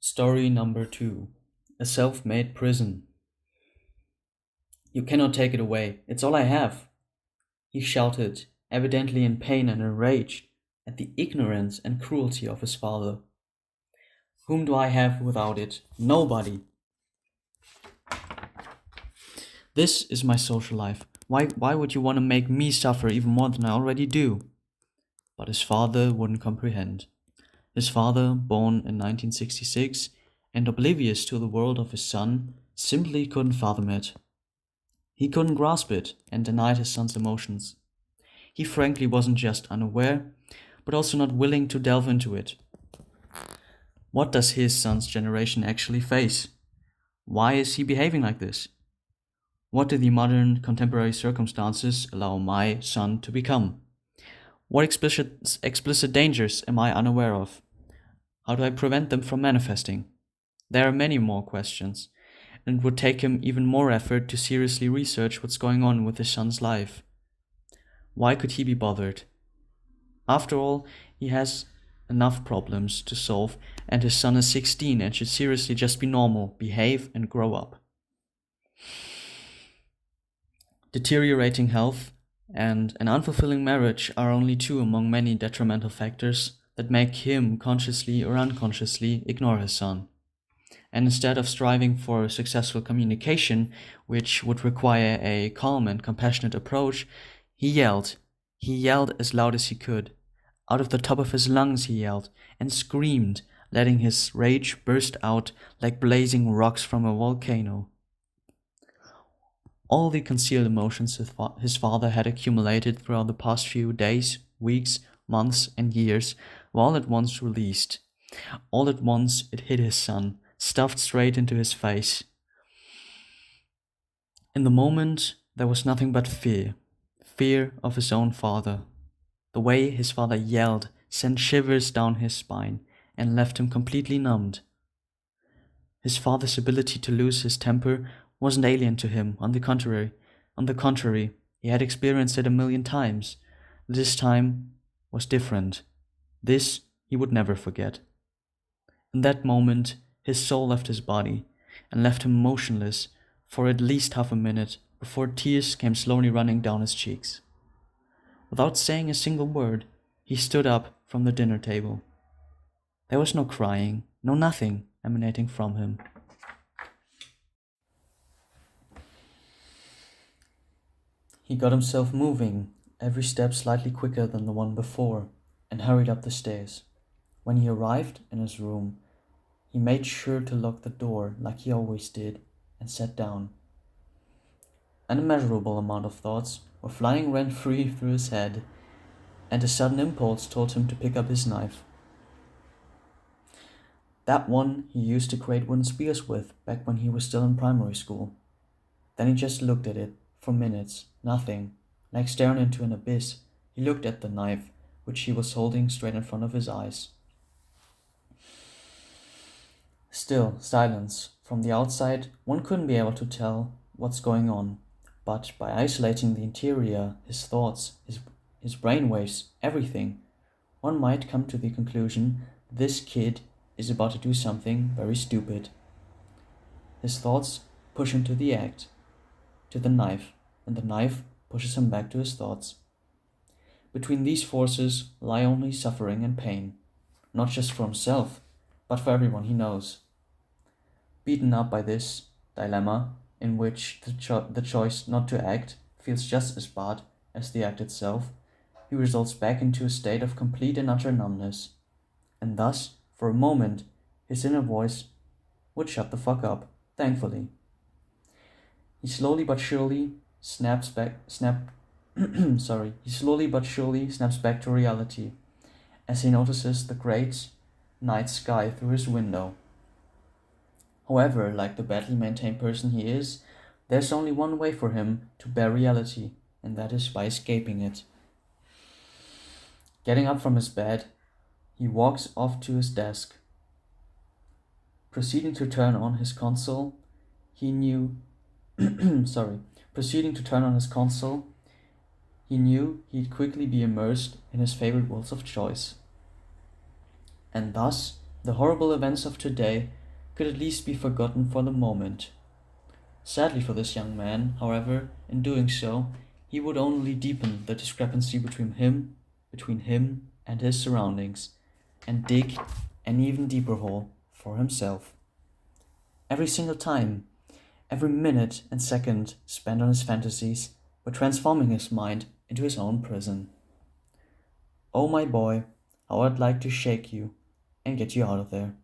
Story number 2. A self-made prison. You cannot take it away. It's all I have. He shouted, evidently in pain and enraged at the ignorance and cruelty of his father. Whom do I have without it? Nobody. This is my social life. Why would you want to make me suffer even more than I already do? But his father wouldn't comprehend. His father, born in 1966 and oblivious to the world of his son, simply couldn't fathom it. He couldn't grasp it and denied his son's emotions. He frankly wasn't just unaware, but also not willing to delve into it. What does his son's generation actually face? Why is he behaving like this? What do the modern contemporary circumstances allow my son to become? What explicit dangers am I unaware of? How do I prevent them from manifesting? There are many more questions, and it would take him even more effort to seriously research what's going on with his son's life. Why could he be bothered? After all, he has enough problems to solve, and his son is 16 and should seriously just be normal, behave, and grow up. Deteriorating health and an unfulfilling marriage are only two among many detrimental factors that make him consciously or unconsciously ignore his son. And instead of striving for successful communication, which would require a calm and compassionate approach, he yelled. He yelled as loud as he could. Out of the top of his lungs he yelled and screamed, letting his rage burst out like blazing rocks from a volcano. All the concealed emotions his father had accumulated throughout the past few days, weeks, months, and years were all at once released. All at once it hit his son, stuffed straight into his face. In the moment, there was nothing but fear. Fear of his own father. The way his father yelled sent shivers down his spine and left him completely numbed. His father's ability to lose his temper wasn't alien to him. On the contrary, he had experienced it a million times. This time was different. This he would never forget. In that moment, his soul left his body and left him motionless for at least half a minute before tears came slowly running down his cheeks. Without saying a single word, he stood up from the dinner table. There was no crying, no nothing emanating from him. He got himself moving, every step slightly quicker than the one before, and hurried up the stairs. When he arrived in his room, he made sure to lock the door like he always did and sat down. An immeasurable amount of thoughts were flying rent-free through his head, and a sudden impulse told him to pick up his knife. That one he used to create wooden spears with back when he was still in primary school. Then he just looked at it for minutes, nothing, like staring into an abyss. He looked at the knife, which he was holding straight in front of his eyes. Still, silence. From the outside, one couldn't be able to tell what's going on, but by isolating the interior, his thoughts, his brainwaves, everything, one might come to the conclusion this kid is about to do something very stupid. His thoughts push him to the act, to the knife, and the knife pushes him back to his thoughts. Between these forces lie only suffering and pain, not just for himself, but for everyone he knows. Beaten up by this dilemma, in which the choice not to act feels just as bad as the act itself, he resorts back into a state of complete and utter numbness. And thus, for a moment, his inner voice would shut the fuck up, thankfully. He slowly but surely snaps back to reality as he notices the great night sky through his window. However, like the badly maintained person he is, there's only one way for him to bear reality, and that is by escaping it. Getting up from his bed, he walks off to his desk. Proceeding to turn on his console, he knew he'd quickly be immersed in his favorite worlds of choice. And thus, The horrible events of today could at least be forgotten for the moment. Sadly for this young man, however, in doing so, he would only deepen the discrepancy between him and his surroundings, and dig an even deeper hole for himself. Every single time, every minute and second spent on his fantasies were transforming his mind into his own prison. Oh my boy, how I'd like to shake you and get you out of there.